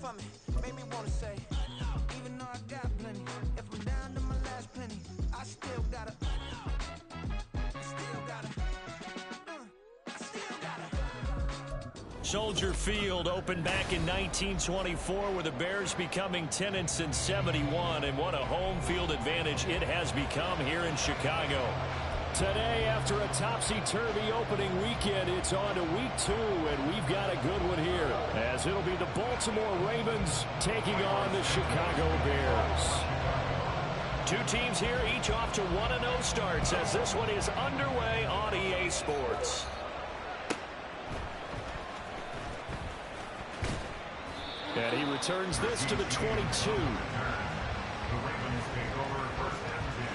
for me. Made me wanna say, even though I got plenty, if I'm down to my last penny, I still gotta. Soldier Field opened back in 1924 with the Bears becoming 10-71, and what a home field advantage it has become here in Chicago. Today, after a topsy-turvy opening weekend, it's on to week 2, and we've got a good one here, as it'll be the Baltimore Ravens taking on the Chicago Bears. Two teams here, each off to 1-0 starts, as this one is underway on EA Sports. And he returns this to the 22. The Ravens take over first and 10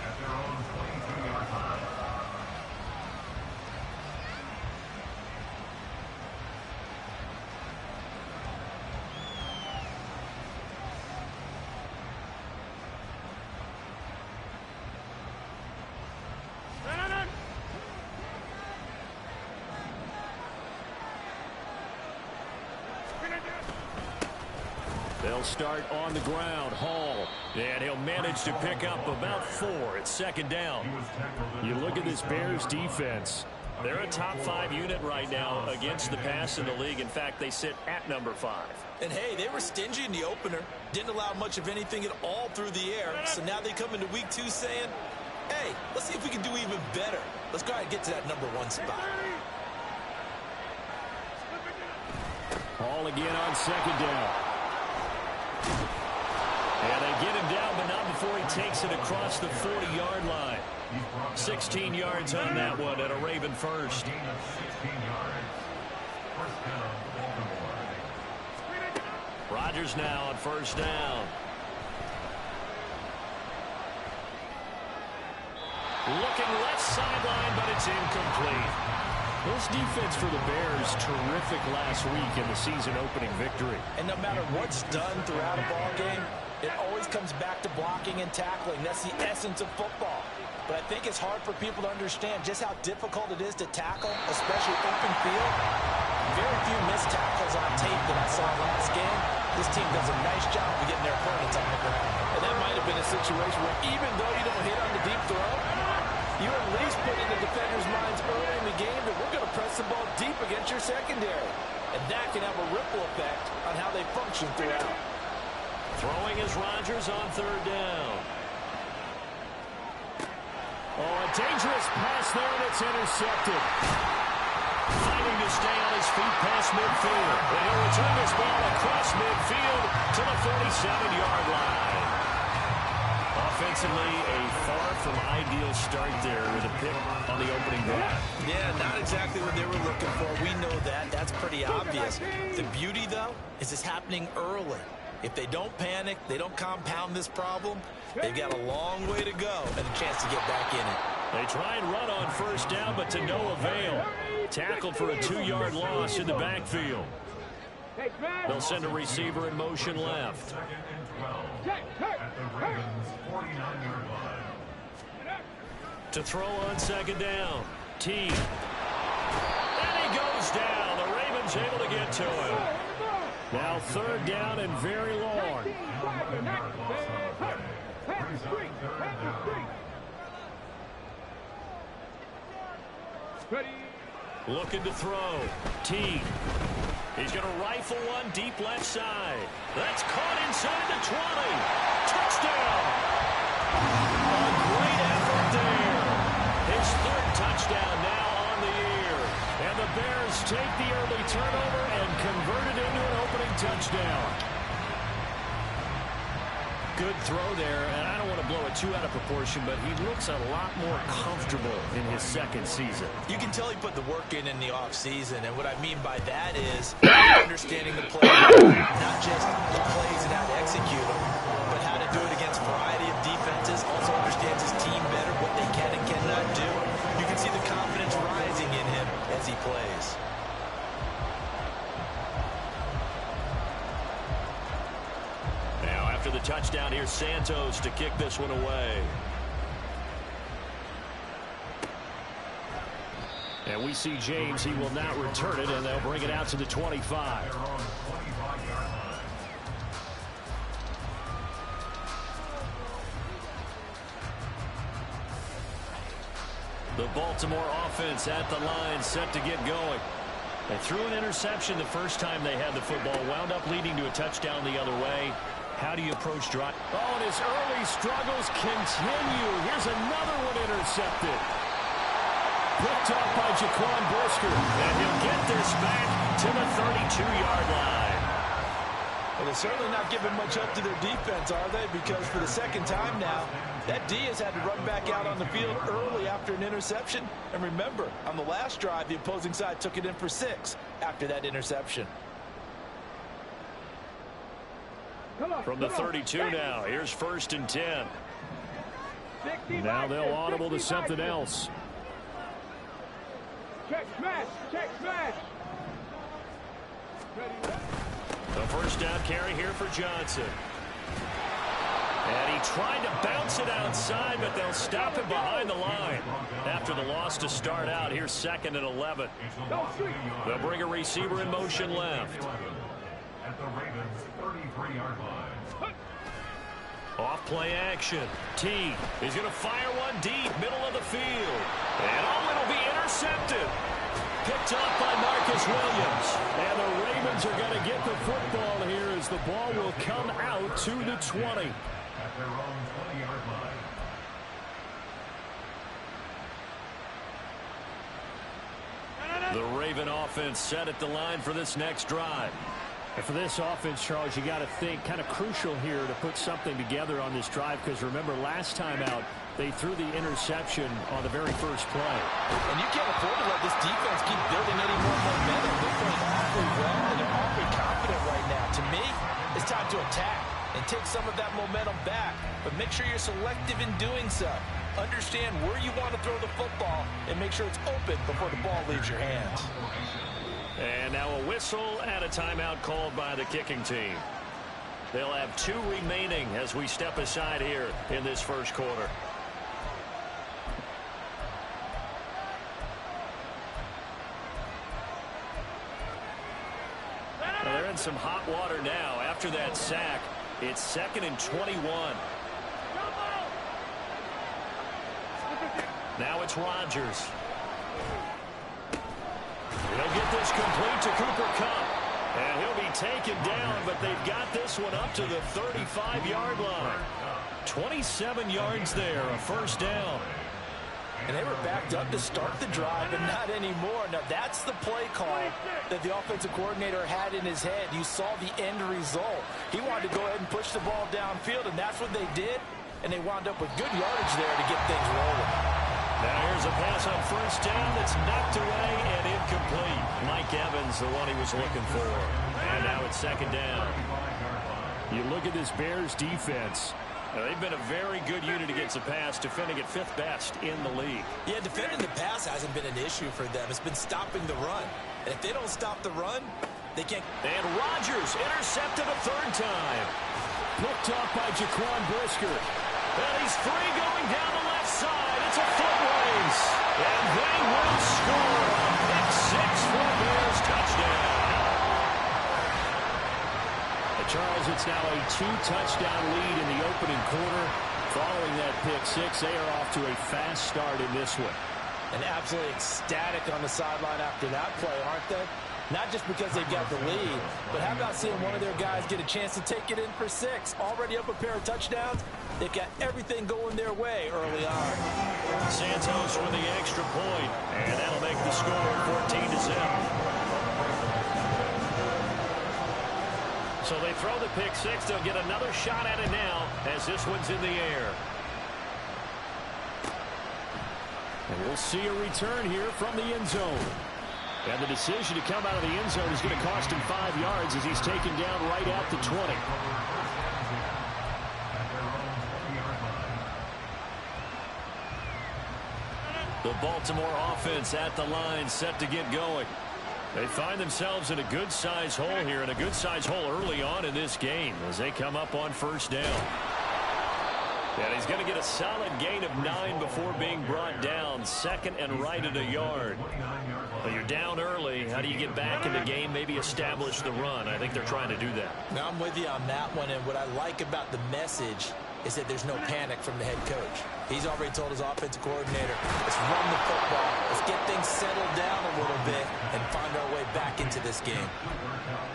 at their own 22-yard line. They'll start on the ground. Hall. And he'll manage to pick up about 4 at second down. You look at this Bears defense. They're a top 5 unit right now against the pass in the league. In fact, they sit at number 5. And hey, they were stingy in the opener. Didn't allow much of anything at all through the air. So now they come into week 2 saying, hey, let's see if we can do even better. Let's go ahead and get to that number 1 spot. Hall again on second down. And they get him down, but not before he takes it across the 40-yard line. 16 yards on that one, and a Raven first. Rodgers now on first down. Looking left sideline, but it's incomplete. This defense for the Bears, terrific last week in the season-opening victory. And no matter what's done throughout a ball game, it always comes back to blocking and tackling. That's the essence of football. But I think it's hard for people to understand just how difficult it is to tackle, especially open field. Very few missed tackles on tape that I saw last game. This team does a nice job of getting their opponents on the ground. And that might have been a situation where even though you don't hit on the deep throw, you at least put in the defenders' minds early in the game that we're going to press the ball deep against your secondary. And that can have a ripple effect on how they function throughout. Throwing is Rodgers on third down. Oh, a dangerous pass there, and it's intercepted. Fighting to stay on his feet past midfield. And he'll return this ball across midfield to the 47-yard line. Offensively, a far from ideal start there with a pick on the opening drive. Yeah, not exactly what they were looking for. We know that. That's pretty obvious. The beauty, though, is it's happening early. If they don't panic, they don't compound this problem, they've got a long way to go and a chance to get back in it. They try and run on first down, but to no avail. Tackled for a 2-yard loss in the backfield. They'll send a receiver in motion left. Second and 12 at the Ravens' 49-yard line. To throw on second down. T. And he goes down. The Ravens able to get to him. Now third down and very long. Looking to throw. T. He's going to rifle one deep left side. That's caught inside the 20. Touchdown. A great effort there. His third touchdown now on the year. And the Bears take the early turnover and convert it into an opening touchdown. Good throw there, and I don't want to blow it too out of proportion, but he looks a lot more comfortable in his second season. You can tell he put the work in the offseason, and what I mean by that is understanding the play, not just the plays and how to execute them, but how to do it against a variety of defenses, also understands his team better, what they can and cannot do. You can see the confidence rising in him as he plays. After the touchdown, here's Santos to kick this one away. And we see James. He will not return it, and they'll bring it out to the 25. The Baltimore offense at the line, set to get going. They threw an interception the first time they had the football, wound up leading to a touchdown the other way. How do you approach drive? Oh, and his early struggles continue. Here's another one intercepted. Picked up by Jaquan Brisker. And he'll get this back to the 32-yard line. Well, they're certainly not giving much up to their defense, are they? Because for the second time now, that D has had to run back out on the field early after an interception. And remember, on the last drive, the opposing side took it in for 6 after that interception. From the 32 now, here's 1st and 10. Now they'll audible to something else. Check smash, check smash. The first down carry here for Johnson. And he tried to bounce it outside, but they'll stop him behind the line. After the loss to start out, here's 2nd and 11. They'll bring a receiver in motion left. At the Ravens' 33-yard line. Off play action. T is going to fire one deep, middle of the field. And it'll be intercepted. Picked up by Marcus Williams. And the Ravens are going to get the football here as the ball will come out to the 20. At their own 20-yard line. The Raven offense set at the line for this next drive. And for this offense, Charles, you got to think kind of crucial here to put something together on this drive, because remember last time out they threw the interception on the very first play. And you can't afford to let this defense keep building any more momentum. They're playing awfully well, and they're awfully confident right now. To me, it's time to attack and take some of that momentum back, but make sure you're selective in doing so. Understand where you want to throw the football and make sure it's open before the ball leaves your hands. And now a whistle and a timeout called by the kicking team. They'll have 2 remaining as we step aside here in this first quarter. Well, they're in some hot water now. After that sack, it's 2nd and 21. Now it's Rodgers. He'll get this complete to Cooper Kupp. And he'll be taken down, but they've got this one up to the 35-yard line. 27 yards there, a first down. And they were backed up to start the drive, but not anymore. Now, that's the play call that the offensive coordinator had in his head. You saw the end result. He wanted to go ahead and push the ball downfield, and that's what they did. And they wound up with good yardage there to get things rolling. Now here's a pass on first down that's knocked away and incomplete. Mike Evans, the one he was looking for. And now it's 2nd down. You look at this Bears defense. Now, they've been a very good unit against the pass, defending at 5th best in the league. Yeah, defending the pass hasn't been an issue for them. It's been stopping the run. And if they don't stop the run, they can't. And Rodgers intercepted a 3rd time. Picked up by Jaquan Brisker. And he's free going down the left side. It's a foot race. And they will score a pick 6 for a Bears touchdown. Charles, it's now a 2-touchdown lead in the opening quarter. Following that pick 6, they are off to a fast start in this one. And absolutely ecstatic on the sideline after that play, aren't they? Not just because they've got the lead, but how about seeing one of their guys get a chance to take it in for 6? Already up a pair of touchdowns. They've got everything going their way early on. Santos with the extra point, and that'll make the score 14-0. So they throw the pick 6. They'll get another shot at it now as this one's in the air. And we'll see a return here from the end zone. And the decision to come out of the end zone is going to cost him 5 yards as he's taken down right at the 20. The Baltimore offense at the line, set to get going. They find themselves in a good-sized hole here, and a good-sized hole early on in this game as they come up on first down. And he's going to get a solid gain of 9 before being brought down. 2nd and right at a yard. But you're down early. How do you get back in the game, maybe establish the run? I think they're trying to do that. Now I'm with you on that one, and what I like about the message is that there's no panic from the head coach. He's already told his offensive coordinator, let's run the football, let's get things settled down a little bit and find our way back into this game.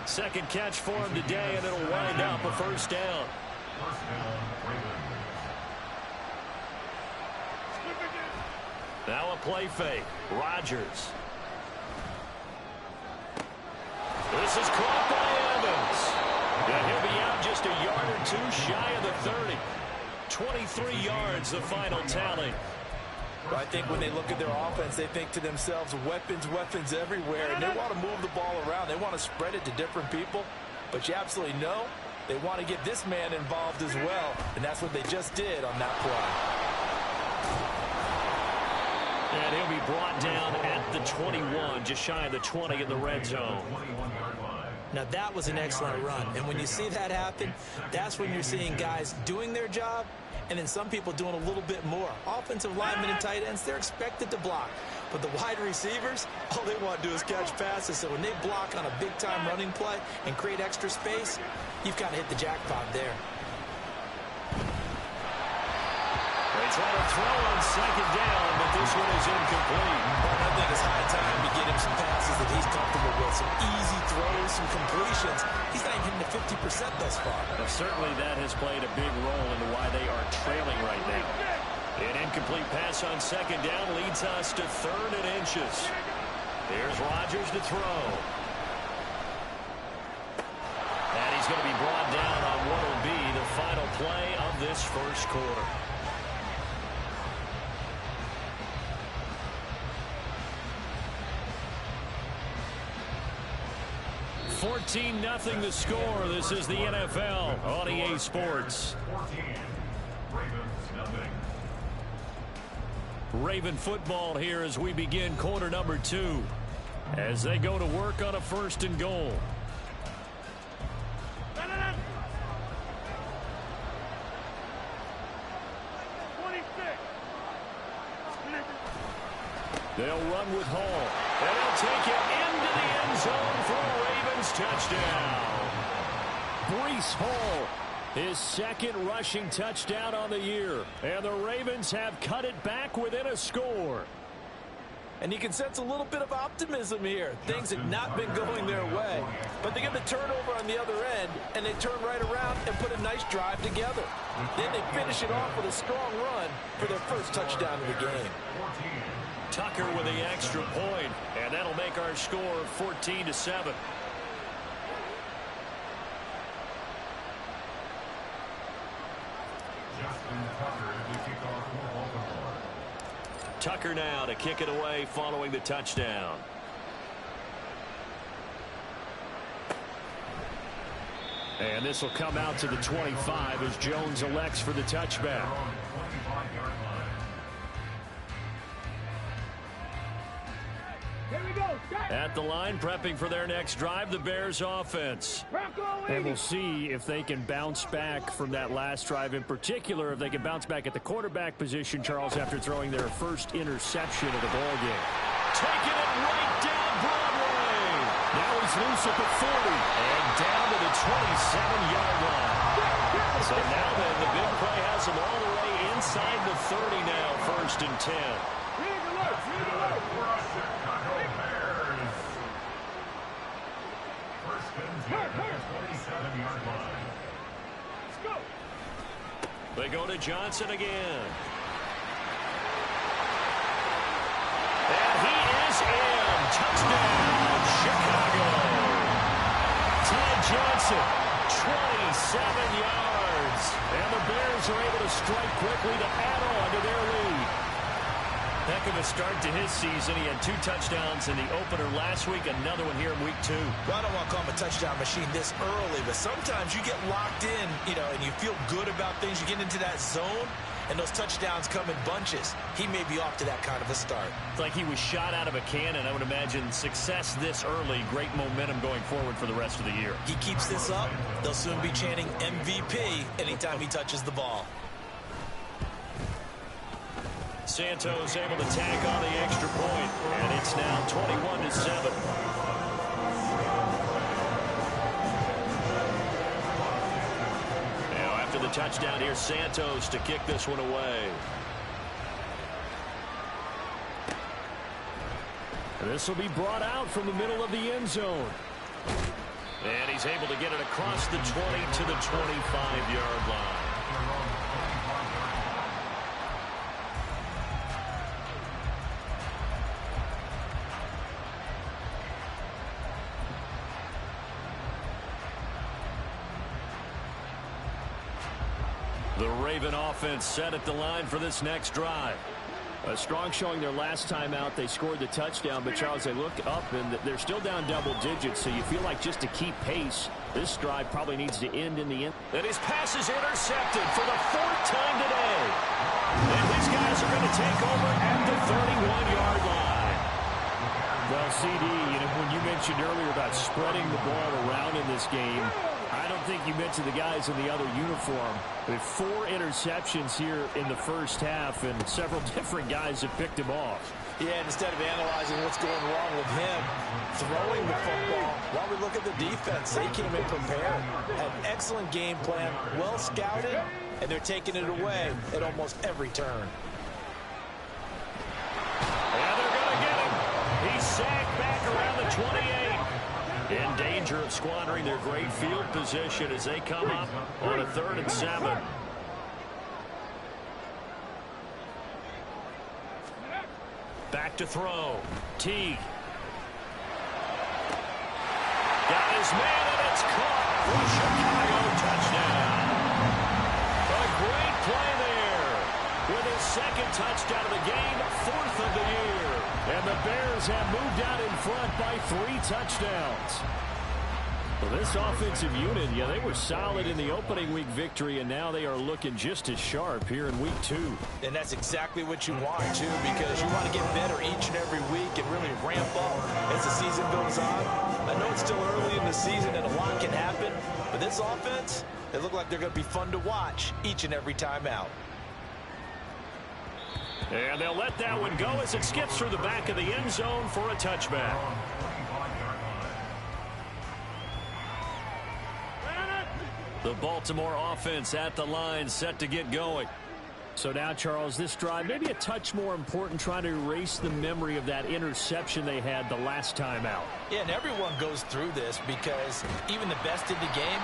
Second catch for him today, and it'll wind up a first down. Now a play fake. Rodgers. This is caught by Evans. And he'll be out just a yard or two shy of the 30. 23 yards, the final tally. Well, I think when they look at their offense, they think to themselves, weapons, weapons everywhere, and they want to move the ball around. They want to spread it to different people, but you absolutely know they want to get this man involved as well, and that's what they just did on that play. And he'll be brought down at the 21, just shy of the 20 in the red zone. Now, that was an excellent run, and when you see that happen, that's when you're seeing guys doing their job, and then some people doing a little bit more. Offensive linemen and tight ends, they're expected to block. But the wide receivers, all they want to do is catch passes. So when they block on a big-time running play and create extra space, you've kind of hit the jackpot there. They try to throw on second down, but this one is incomplete. Well, I think it's high time to get him some passes that he's comfortable with, some easy throws, some completions. He's not even hitting the 50% thus far. Well, certainly that has played a big role into why they are trailing right now. An incomplete pass on second down leads us to 3rd and inches. Here's Rodgers to throw. And he's going to be brought down on what will be the final play of this first quarter. 14-0 the score. This is the NFL on EA Sports. 14. Ravens nothing. Raven football here as we begin quarter number 2. As they go to work on a 1st and goal. They'll run with Hall. And they'll take it into the end zone for a Ravens touchdown. Breece Hall, his 2nd rushing touchdown on the year. And the Ravens have cut it back within a score. And you can sense a little bit of optimism here. Things have not been going their way. But they get the turnover on the other end, and they turn right around and put a nice drive together. Then they finish it off with a strong run for their first touchdown of the game. Tucker with the extra point, and that'll make our score 14-7. Tucker now to kick it away following the touchdown. And this will come out to the 25 as Jones elects for the touchback. At the line, prepping for their next drive, the Bears offense. And we'll see if they can bounce back from that last drive. In particular, if they can bounce back at the quarterback position, Charles, after throwing their first interception of the ballgame. Taking it right down Broadway. Now he's loose at the 40. And down to the 27-yard line. So now then, the big play has him all the way inside the 30 now, 1st and 10. They go to Johnson again. And he is in. Touchdown, Chicago. Todd Johnson, 27 yards. And the Bears are able to strike quickly to add on to their lead. Heck of a start to his season. He had 2 touchdowns in the opener last week, another one here in week 2. Well, I don't want to call him a touchdown machine this early, but sometimes you get locked in, and you feel good about things. You get into that zone, and those touchdowns come in bunches. He may be off to that kind of a start. It's like he was shot out of a cannon. I would imagine success this early, great momentum going forward for the rest of the year. He keeps this up, they'll soon be chanting MVP anytime he touches the ball. Santos able to tack on the extra point, and it's now 21-7. Now after the touchdown. Here's Santos to kick this one away. This will be brought out from the middle of the end zone. And he's able to get it across the 20 to the 25-yard line. The Raven offense set at the line for this next drive. A strong showing their last time out. They scored the touchdown, but Charles, they look up and they're still down double digits, so you feel like just to keep pace, this drive probably needs to end in the end. And his pass is intercepted for the 4th time today. And his guys are going to take over at the 31-yard line. Well, CD, when you mentioned earlier about spreading the ball around in this game, I don't think you mentioned the guys in the other uniform. With 4 interceptions here in the first half, and several different guys have picked him off. Yeah, instead of analyzing what's going wrong with him, throwing the football, while we look at the defense, they came in prepared. Had an excellent game plan, well scouted, and they're taking it away at almost every turn. And they're going to get him. He's sagged back around the 28. In danger of squandering their great field position as they come up on a 3rd and 7. Back to throw. Teague. Got his man, and it's caught for Chicago. Touchdown. A great play there. With his 2nd touchdown of the game, 4th of the year. And the Bears have moved out in front by 3 touchdowns. Well, this offensive unit, yeah, they were solid in the opening week victory, and now they are looking just as sharp here in week 2. And that's exactly what you want, too, because you want to get better each and every week and really ramp up as the season goes on. I know it's still early in the season and a lot can happen, but this offense, they look like they're going to be fun to watch each and every time out. And they'll let that one go as it skips through the back of the end zone for a touchback. The Baltimore offense at the line, set to get going. So now, Charles, this drive maybe a touch more important, trying to erase the memory of that interception they had the last time out. Yeah, and everyone goes through this because even the best in the game,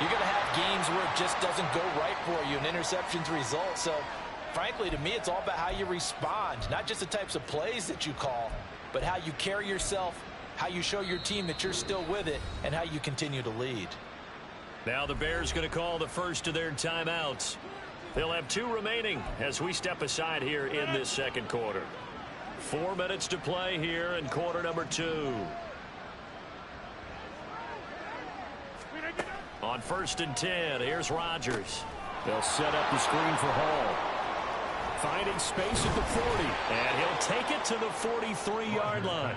you're going to have games where it just doesn't go right for you, and interceptions result. So frankly, to me, it's all about how you respond, not just the types of plays that you call, but how you carry yourself, how you show your team that you're still with it, and how you continue to lead. Now the Bears going to call the first of their timeouts. They'll have 2 remaining as we step aside here in this 2nd quarter. 4 minutes to play here in quarter number 2. On 1st and 10, here's Rodgers. They'll set up the screen for Hall. Finding space at the 40. And he'll take it to the 43-yard line.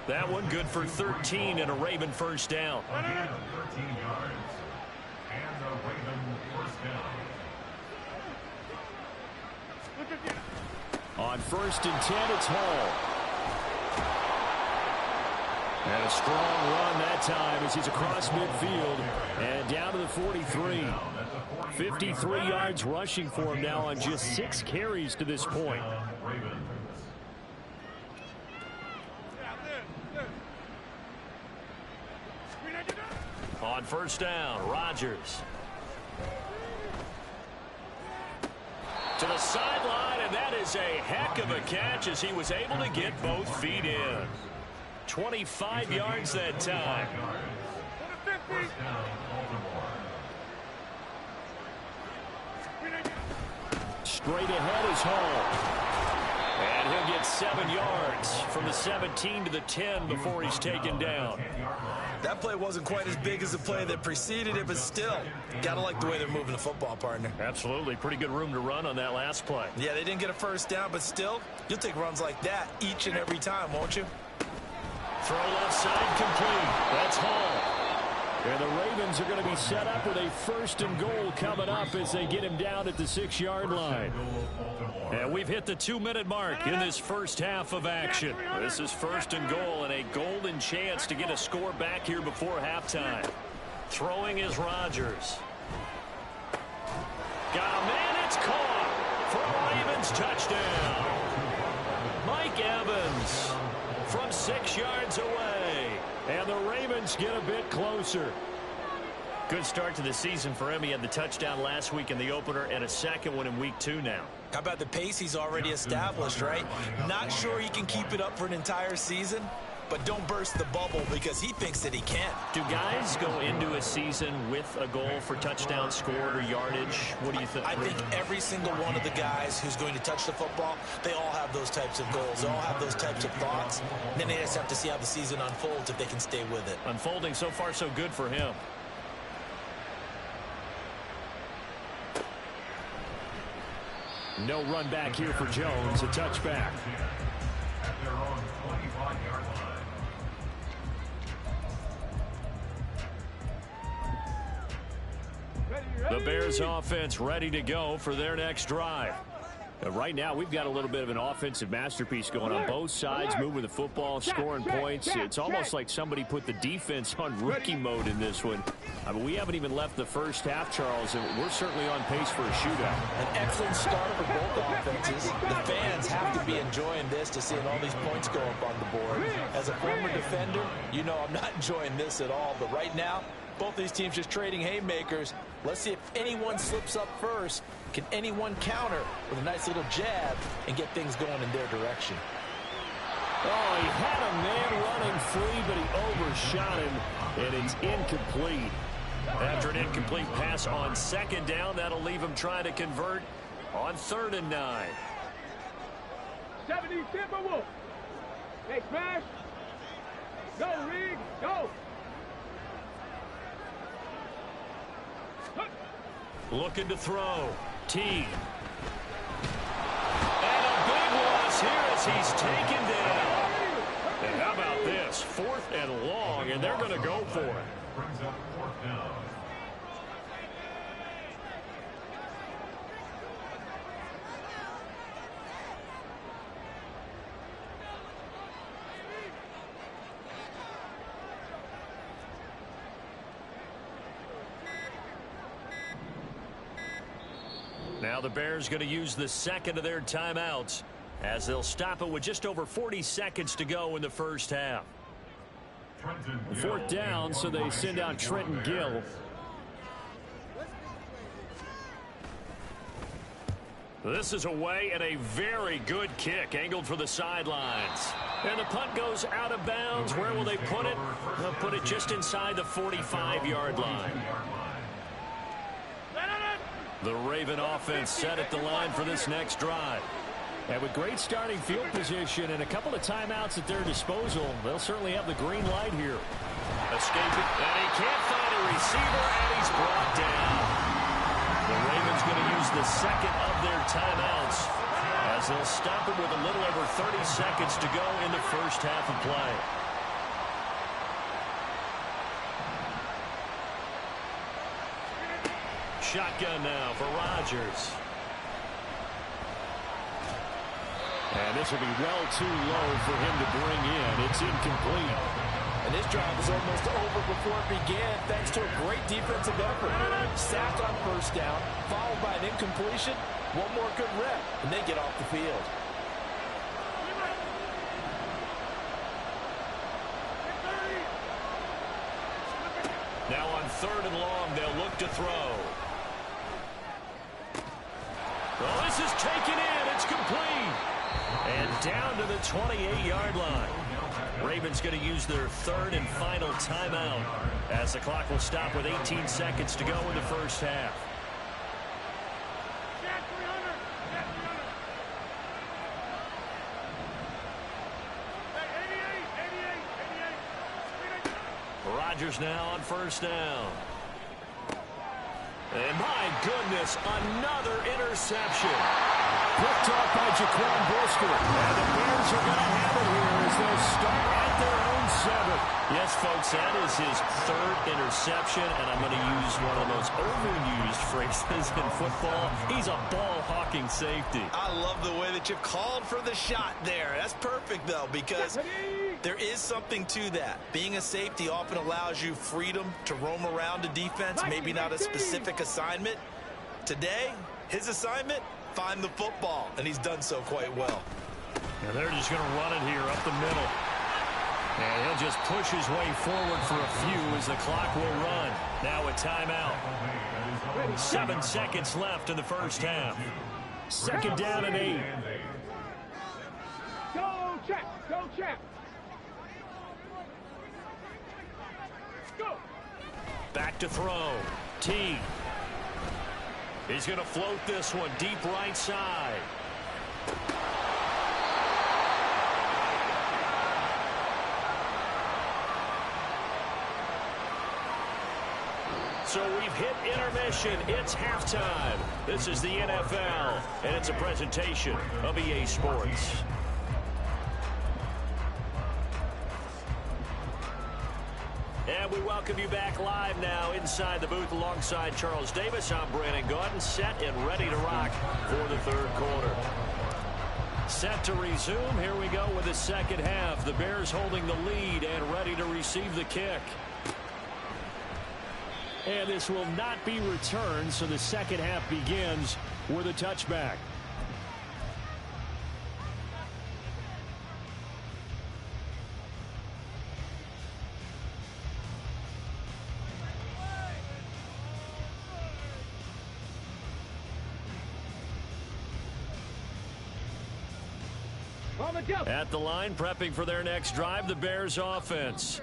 That one good for 13 and a Raven first down. Again, 13 yards. And a Raven first down. On 1st and 10, it's Hall. And a strong run that time as he's across midfield and down to the 43. 53 yards rushing for him now on just 6 carries to this point. On 1st down, Rodgers. To the sideline, and that is a heck of a catch as he was able to get both feet in. 25 yards that time. Straight ahead is Hall. And he'll get 7 yards from the 17 to the 10 before he's taken down. That play wasn't quite as big as the play that preceded it, but still, gotta like the way they're moving the football, partner. Absolutely. Pretty good room to run on that last play. Yeah, they didn't get a first down, but still, you'll take runs like that each and every time, won't you? Throw left side complete. That's Hall. And the Ravens are going to be set up with a 1st and goal coming up as they get him down at the 6-yard line. And we've hit the 2-minute mark in this first half of action. This is 1st and goal and a golden chance to get a score back here before halftime. Throwing is Rodgers. Got a man, it's caught for a Ravens touchdown. Mike Evans from 6 yards away. And the Ravens get a bit closer. Good start to the season for him. He had the touchdown last week in the opener and a second one in week 2 now. How about the pace he's already established, right? Not sure he can keep it up for an entire season, but don't burst the bubble because he thinks that he can. Do guys go into a season with a goal for touchdown scored or yardage? What do you think? I think every single one of the guys who's going to touch the football, they all have those types of goals. They all have those types of thoughts. And then they just have to see how the season unfolds if they can stay with it. Unfolding so far so good for him. No run back here for Jones. A touchback. At their own 25-yard line. The Bears offense ready to go for their next drive. Right now, we've got a little bit of an offensive masterpiece going on both sides, moving the football, scoring points. It's almost like somebody put the defense on rookie mode in this one. I mean, we haven't even left the first half, Charles, and we're certainly on pace for a shootout. An excellent start for both offenses. The fans have to be enjoying this to seeing all these points go up on the board. As a former defender, you know I'm not enjoying this at all. But right now, both these teams just trading haymakers. Let's see if anyone slips up first. Can anyone counter with a nice little jab and get things going in their direction? Oh, he had a man running free, but he overshot him, and it's incomplete. After an incomplete pass on second down, that'll leave him trying to convert on 3rd and 9. 70 Timberwolves. Hey, smash. Go, Reed. Go. Looking to throw. T. And a big loss here as he's taken down. And how about this? 4th and long, and they're going to go for it. Brings up 4th down. Now the Bears going to use the second of their timeouts as they'll stop it with just over 40 seconds to go in the first half. 4th down, so they send out Trenton Gill. This is away and a very good kick angled for the sidelines. And the punt goes out of bounds. Where will they put it? They'll put it just inside the 45-yard line. The Raven offense set at the line for this next drive. And with great starting field position and a couple of timeouts at their disposal, they'll certainly have the green light here. Escaping, and he can't find a receiver, and he's brought down. The Ravens going to use the second of their timeouts as they'll stop it with a little over 30 seconds to go in the first half of play. Shotgun now for Rodgers. And this will be well too low for him to bring in. It's incomplete. And this drive was almost over before it began thanks to a great defensive effort. Sack on 1st down, followed by an incompletion. One more good rep, and they get off the field. Now on 3rd and long, they'll look to throw. Well, this is taken in. It's complete. And down to the 28-yard line. Ravens going to use their 3rd and final timeout as the clock will stop with 18 seconds to go in the first half. Rodgers now on 1st down. And my goodness, another interception. Picked off by Jaquan Brisker. And the Bears are going to have it here as they'll start at their own 7. Yes, folks, that is his 3rd interception, and I'm going to use one of the most overused phrases in football. He's a ball-hawking safety. I love the way that you called for the shot there. That's perfect, though, because there is something to that. Being a safety often allows you freedom to roam around a defense, maybe not a specific assignment, Today, his assignment, find the football, and he's done so quite well. And they're just going to run it here up the middle. And he'll just push his way forward for a few as the clock will run. Now a timeout. 7 seconds left in the first half. 2nd down and 8. Go, check. Go, check. Go. Back to throw. T. He's going to float this one deep right side. So we've hit intermission. It's halftime. This is the NFL, and it's a presentation of EA Sports. And we welcome you back live now inside the booth alongside Charles Davis. I'm Brandon Gaudin, set and ready to rock for the third quarter. Set to resume. Here we go with the second half. The Bears holding the lead and ready to receive the kick. And this will not be returned, so the second half begins with a touchback. At the line, prepping for their next drive, the Bears offense.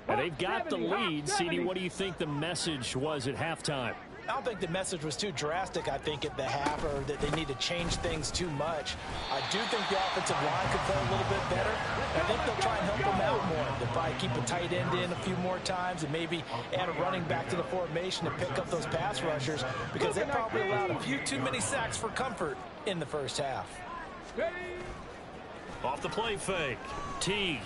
And they've got the lead. CD, what do you think the message was at halftime? I don't think the message was too drastic, I think, at the half, or that they need to change things too much. I do think the offensive line could play a little bit better. I think they'll try and help them out more. They'll probably keep a tight end in a few more times and maybe add a running back to the formation to pick up those pass rushers, because they probably allowed a few too many sacks for comfort in the first half. Off the play fake. T.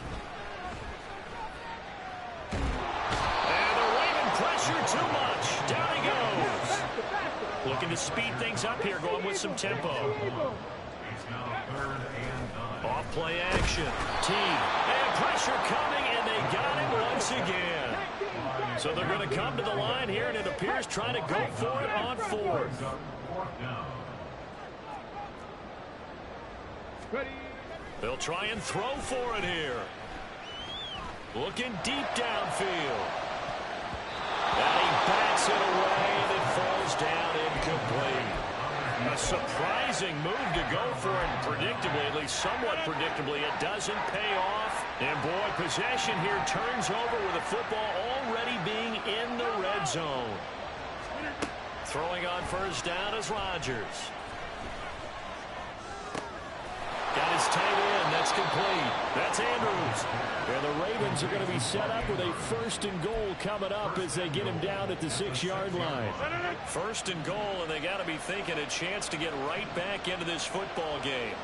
And they're waving pressure too much. Down he goes. Looking to speed things up here, going with some tempo. Off play action. T. And pressure coming, and they got him once again. So they're going to come to the line here, and it appears trying to go for it on 4th. They'll try and throw for it here. Looking deep downfield. And he bats it away, and it falls down incomplete. A surprising move to go for it, and predictably, at least somewhat predictably, it doesn't pay off. And boy, possession here turns over with the football already being in the red zone. Throwing on first down is Rodgers. Got his tight end. That's complete. That's Andrews. And the Ravens are going to be set up with a 1st and goal coming up as they get him down at the 6-yard line. 1st and goal, and they got to be thinking a chance to get right back into this football game.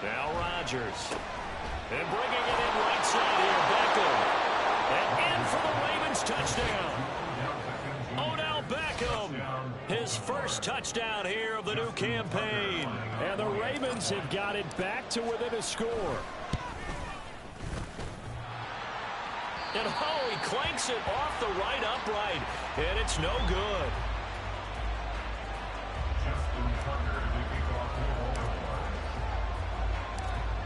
Now Rodgers. And bringing it in right side here, Beckham. And in for the Ravens touchdown. Odell Beckham, his first touchdown here of the new campaign. And the Ravens have got it back to within a score. And oh, he clanks it off the right upright, and it's no good.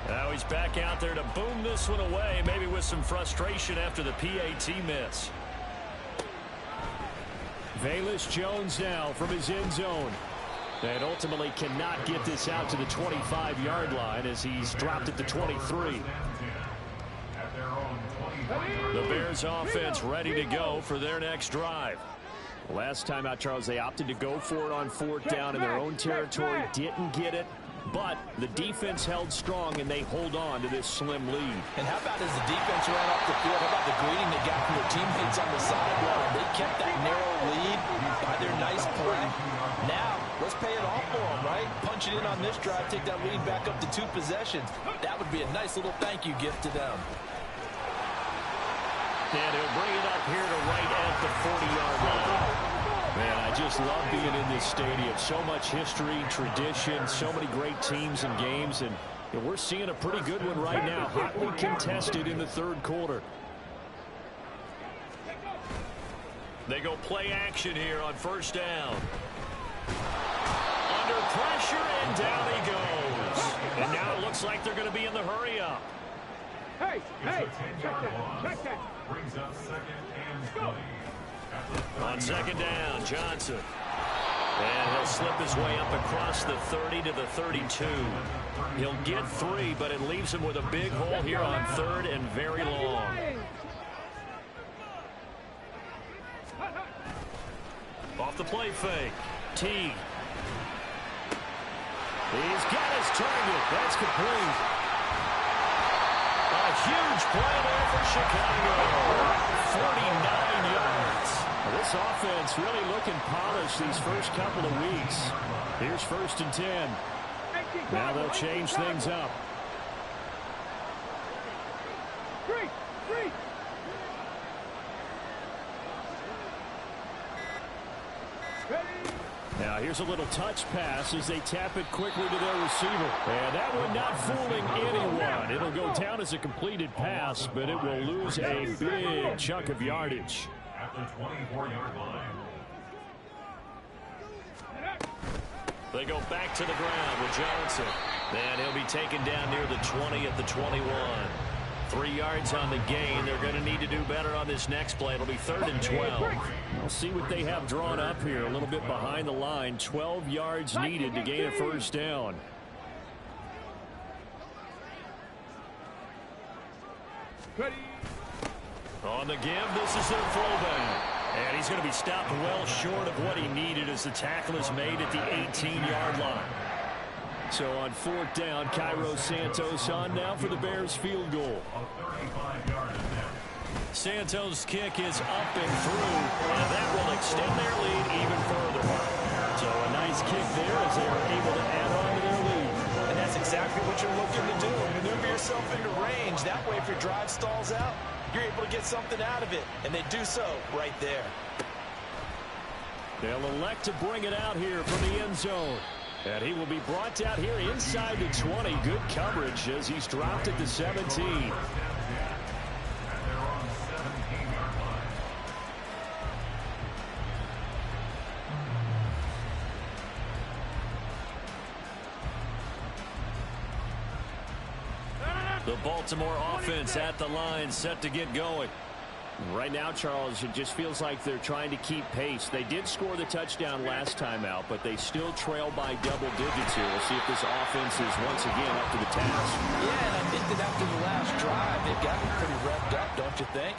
Now he's back out there to boom this one away, maybe with some frustration after the PAT miss. Velus Jones now from his end zone. And ultimately cannot get this out to the 25-yard line as he's dropped at the 23. The Bears offense ready to go for their next drive. Last time out, Charles, they opted to go for it on 4th down in their own territory. Didn't get it. But the defense held strong, and they hold on to this slim lead. And how about as the defense ran off the field, how about the greeting they got from their teammates on the sideline? They kept that narrow lead by their nice play. Now, let's pay it off for them, right? Punch it in on this drive, take that lead back up to 2 possessions. That would be a nice little thank you gift to them. And he'll bring it up here to right at the 40-yard line. Man, I just love being in this stadium. So much history, tradition, so many great teams and games, and we're seeing a pretty good one right now, hotly contested in the third quarter. They go play action here on first down. Under pressure, and down he goes. And now it looks like they're going to be in the hurry up. Hey, check that. Brings up second and 20. On second down, Johnson. And he'll slip his way up across the 30 to the 32. He'll get 3, but it leaves him with a big hole here on third and very long. Off the play fake. Teague. He's got his target. That's complete. A huge play there for Chicago. 49 yards. Well, this offense really looking polished these first couple of weeks. Here's first and 10. Now they'll change things up. Three. Now here's a little touch pass as they tap it quickly to their receiver. And that one not fooling anyone. It'll go down as a completed pass, but it will lose a big chunk of yardage. At the 24-yard line. They go back to the ground with Johnson. And he'll be taken down near the 20 at the 21. 3 yards on the gain. They're going to need to do better on this next play. It'll be 3rd and 12. We'll see what they have drawn up here. A little bit behind the line. 12 yards needed to gain a first down. On the give, this is their throwback. And he's going to be stopped well short of what he needed as the tackle is made at the 18-yard line. So on 4th down, Cairo Santos on now for the Bears field goal. Santos' kick is up and through, and that will extend their lead even further. So a nice kick there as they are able to add on to their lead. And that's exactly what you're looking to do. Maneuver yourself into range. That way, if your drive stalls out, you're able to get something out of it. And they do so right there. They'll elect to bring it out here from the end zone. And he will be brought down here inside the 20. Good coverage as he's dropped at the 17. The Baltimore offense at the line, set to get going. Right now, Charles, it just feels like they're trying to keep pace. They did score the touchdown last time out, but they still trail by double digits here. We'll see if this offense is once again up to the task. Yeah, and I think that after the last drive, they've gotten pretty revved up, don't you think?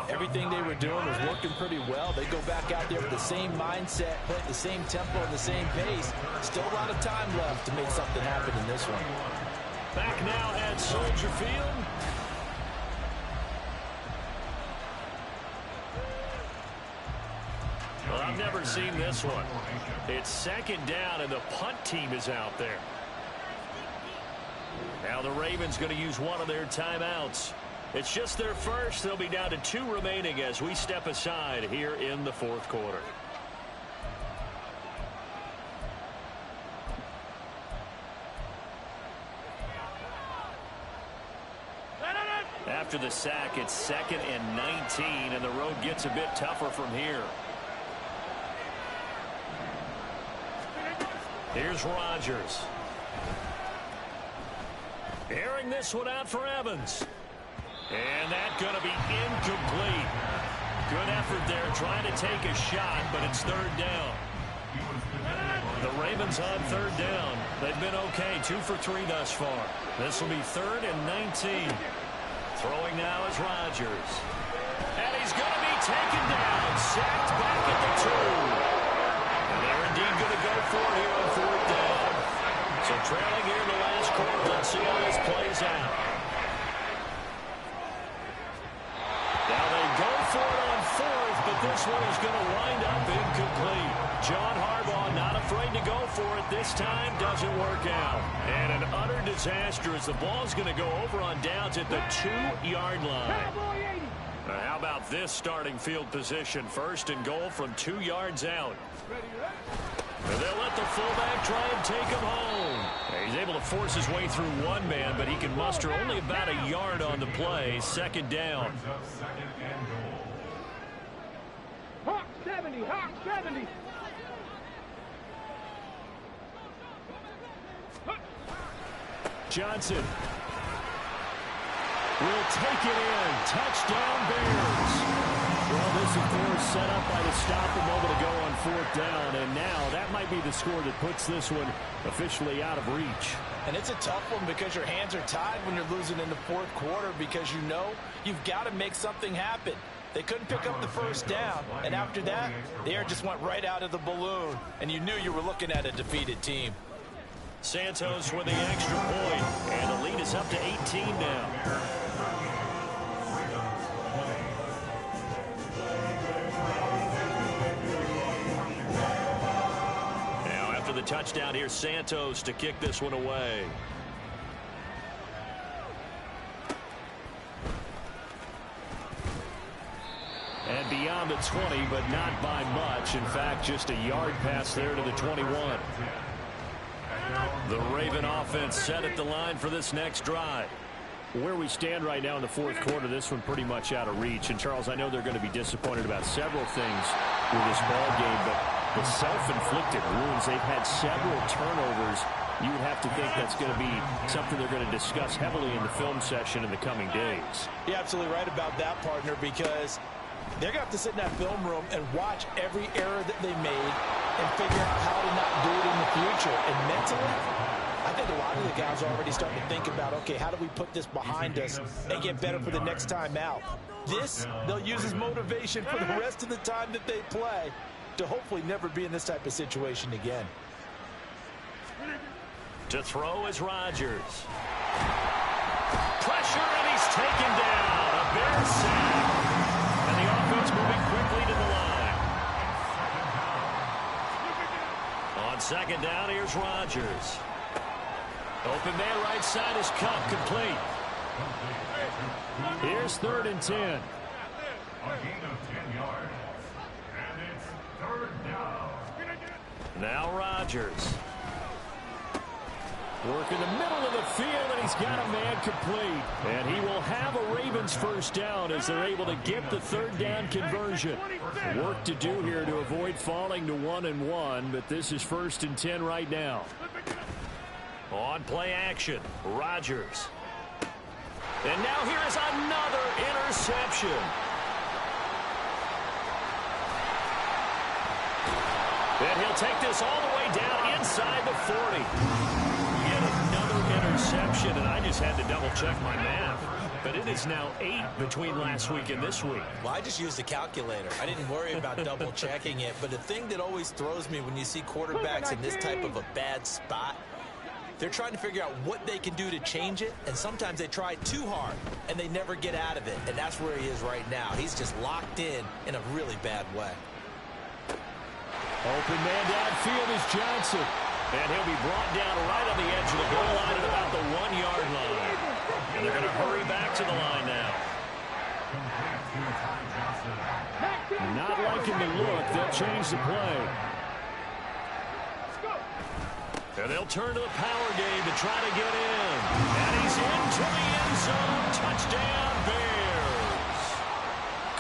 Everything they were doing was working pretty well. They go back out there with the same mindset, play at the same tempo and the same pace. Still a lot of time left to make something happen in this one. Back now at Soldier Field. Well, I've never seen this one. It's second down, and the punt team is out there. Now the Ravens going to use one of their timeouts. It's just their first. They'll be down to 2 remaining as we step aside here in the 4th quarter. After the sack, it's 2nd and 19, and the road gets a bit tougher from here. Here's Rodgers. Airing this one out for Evans. And that's going to be incomplete. Good effort there trying to take a shot, but it's 3rd down. The Ravens on 3rd down. They've been okay, 2 for 3 thus far. This will be 3rd and 19. Throwing now is Rodgers. And he's going to be taken down. Sacked back at the 2. And they're indeed going to go for it here on 4th down. So trailing here in the last quarter. Let's see how this plays out. Now they go for it on 4th, but this one is going to wind up incomplete. John Harbaugh not afraid to go for it. This time doesn't work out. And an utter disaster as the ball's going to go over on downs at the 2-yard line. How about this starting field position? 1st and goal from 2 yards out. And they'll let the fullback try and take him home. He's able to force his way through one man, but he can muster only about a yard on the play. 2nd down. 70, hot 70. Johnson will take it in. Touchdown, Bears. Well, this, of course, set up by the stop a moment ago on 4th down, and now that might be the score that puts this one officially out of reach. And it's a tough one because your hands are tied when you're losing in the 4th quarter because you know you've got to make something happen. They couldn't pick up the first down, and after that, the air just went right out of the balloon, and you knew you were looking at a defeated team. Santos with the extra point, and the lead is up to 18 now. Now after the touchdown, here's Santos to kick this one away. And beyond the 20, but not by much. In fact, just a yard pass there to the 21. The Raven offense set at the line for this next drive. Where we stand right now in the 4th quarter, this one pretty much out of reach. And, Charles, I know they're going to be disappointed about several things with this ball game, but the self-inflicted wounds, they've had several turnovers. You would have to think that's going to be something they're going to discuss heavily in the film session in the coming days. You're absolutely right about that, partner, because they're going to have to sit in that film room and watch every error that they made and figure out how to not do it in the future. And mentally, I think a lot of the guys are already starting to think about, okay, how do we put this behind us and get better for the next time out? This, they'll use as motivation for the rest of the time that they play to hopefully never be in this type of situation again. To throw is Rodgers. Pressure, and he's taken down. A Bears sack. And the offense moving quickly to the line. On 2nd down, here's Rodgers. Open man right side is cut, complete. Here's 3rd and 10. A gain of 10 yards. And it's 3rd down. Now Rodgers. Work in the middle of the field, and he's got a man complete. And he will have a Ravens first down as they're able to get the 3rd down conversion. Work to do here to avoid falling to 1-1, but this is 1st and 10 right now. On play action, Rodgers. And now here is another interception. And he'll take this all the way down inside the 40. Yet another interception, and I just had to double-check my math. But it is now 8 between last week and this week. Well, I just used a calculator. I didn't worry about double-checking it. But the thing that always throws me when you see quarterbacks in this type of a bad spot, they're trying to figure out what they can do to change it, and sometimes they try too hard, and they never get out of it. And that's where he is right now. He's just locked in a really bad way. Open man downfield is Johnson. And he'll be brought down right on the edge of the goal line at about the 1-yard line. And they're going to hurry back to the line now. Not liking the look. They'll change the play. And they'll turn to the power game to try to get in. And he's into the end zone. Touchdown, Bears.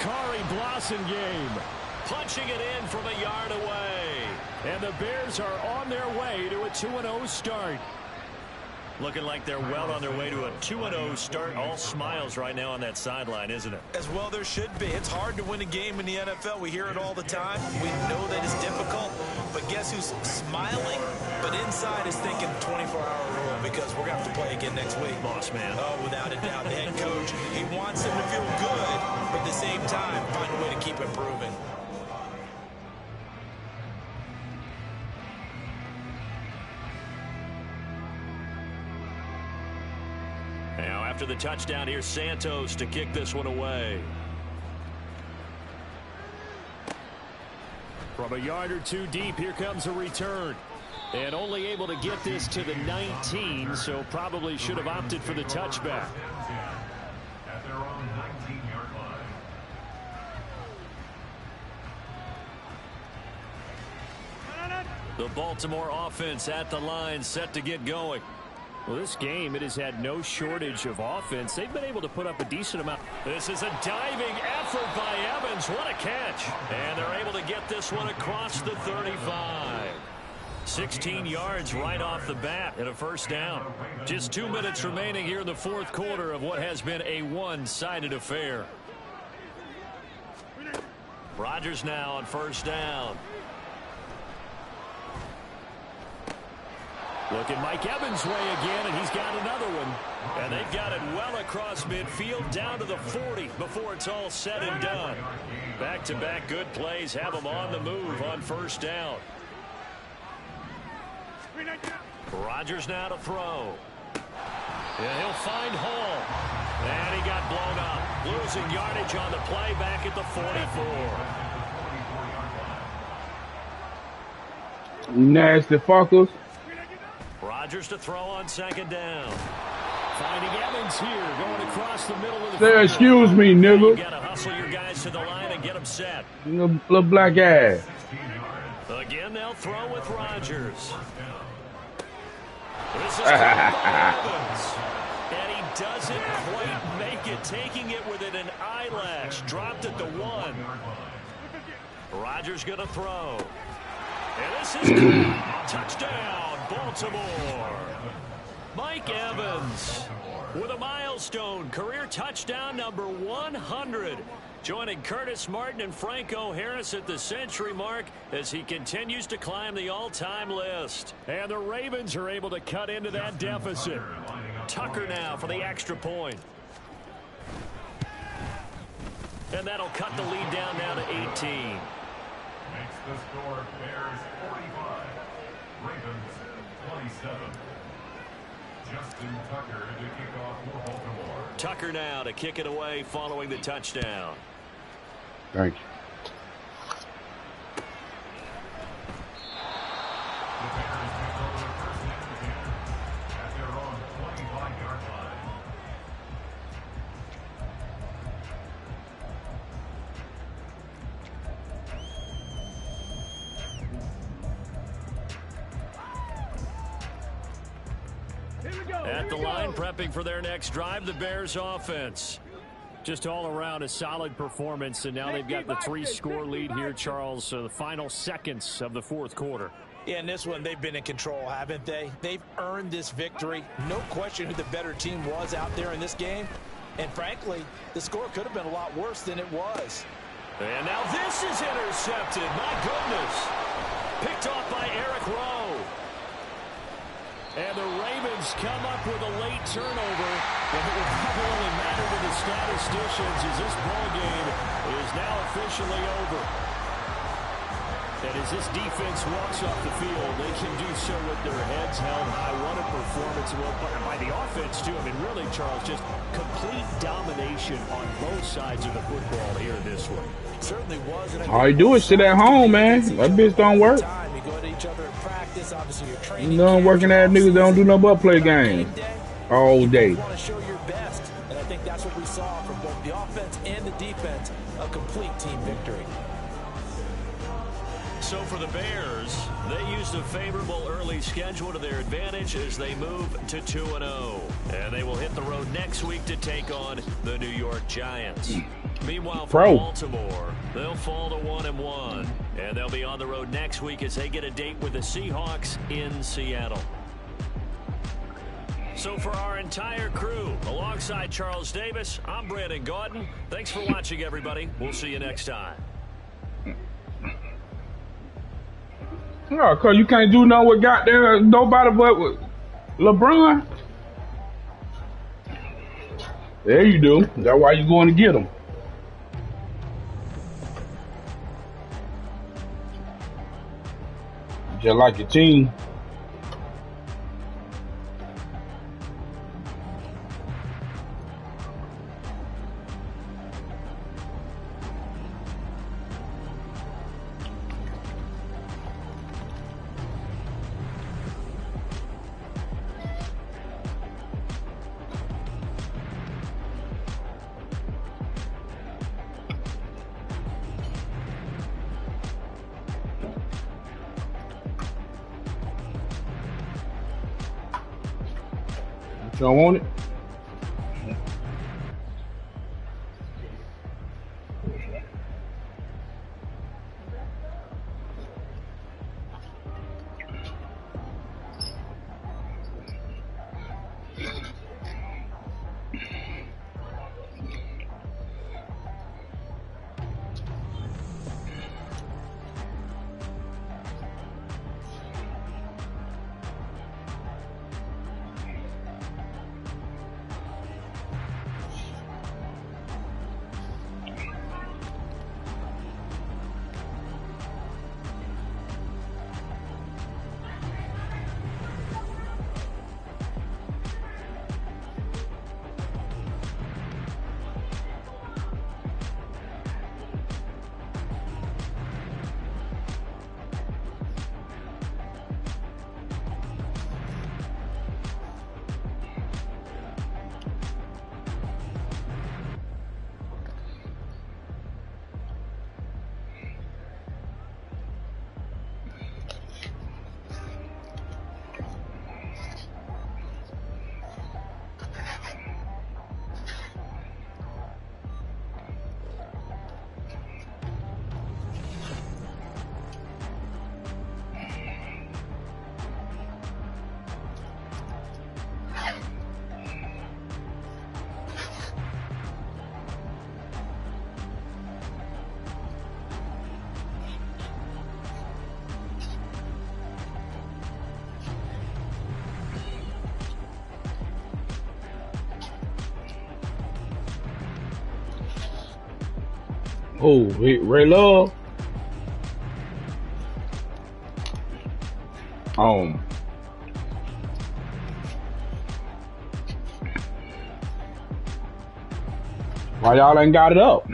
Kari Blossengame punching it in from a yard away. And the Bears are on their way to a 2-0 start. Looking like they're well on their way to a 2-0 start. All smiles right now on that sideline, isn't it? As well there should be. It's hard to win a game in the NFL. We hear it all the time. We know that it's difficult. But guess who's smiling? But inside is thinking 24-hour rule because we're going to have to play again next week. Boss man. Oh, without a doubt. The head coach, he wants them to feel good, but at the same time, find a way to keep improving. Now, after the touchdown, here's Santos to kick this one away. From a yard or two deep, here comes a return. And only able to get this to the 19, so probably should have opted for the touchback. At their own 19-yard line. The Baltimore offense at the line, set to get going. Well, this game, it has had no shortage of offense. They've been able to put up a decent amount. This is a diving effort by Evans. What a catch. And they're able to get this one across the 35. 16 yards right off the bat and a first down. Just 2 minutes remaining here in the fourth quarter of what has been a one-sided affair. Rodgers now on first down. Looking Mike Evans' way again, and he's got another one. And they've got it well across midfield down to the 40 before it's all said and done. Back-to-back good plays have them on the move on first down. Rodgers now to throw. And he'll find Hall. And he got blown up. Losing yardage on the play back at the 44. Nasty fuckers. Rodgers to throw on second down. Finding Evans here, going across the middle of the Say, excuse me, nigga. You got to hustle your guys to the line and get them set. Little black ass. Again, they'll throw with Rodgers. This is Evans. And he doesn't quite make it, taking it within an eyelash. Dropped at the 1. Rodgers going to throw. And this is touchdown, Baltimore. Mike Evans with a milestone career touchdown number 100. Joining Curtis Martin and Franco Harris at the century mark as he continues to climb the all-time list. And the Ravens are able to cut into that deficit. Tucker now for the extra point. And that'll cut the lead down now to 18. Makes the score Bears 45, Ravens 27. Justin Tucker to kick off for Baltimore. Tucker now to kick it away following the touchdown. Thank you. The Bears take over the first down again at their own 25-yard line. At the line, prepping for their next drive, the Bears offense. Just all around a solid performance, and now they've got the 3-score lead here, Charles. So the final seconds of the fourth quarter. Yeah, in this one, they've been in control, haven't they? They've earned this victory. No question who the better team was out there in this game. And frankly, the score could have been a lot worse than it was. And now this is intercepted. My goodness. Picked off by Eric Rowe. And the Ravens come up with a late turnover. But it will probably only matter to the statisticians as this ball game is now officially over. And as this defense walks off the field, they can do so with their heads held high. What a performance by the offense, too. I mean, really, Charles, just complete domination on both sides of the football here in this one. Certainly was. All you do is sit at home, man. That bitch don't work. You go to each other in practice. Obviously, you're training. You know, working ass niggas don't do nothing but play games all day. You want to show your best, and I think that's what we saw from both the offense and the defense. A complete team victory. So for the Bears, they used a favorable early schedule to their advantage as they move to 2-0. And they will hit the road next week to take on the New York Giants. Meanwhile, for Baltimore, they'll fall to 1-1. And they'll be on the road next week as they get a date with the Seahawks in Seattle. So for our entire crew, alongside Charles Davis, I'm Brandon Gaudin. Thanks for watching, everybody. We'll see you next time. No, cause you can't do nothing with goddamn nobody but with LeBron. There you do. That's why you going to get him. Just like your team. don't want it? Oh, Ray Love. Why y'all ain't got it up?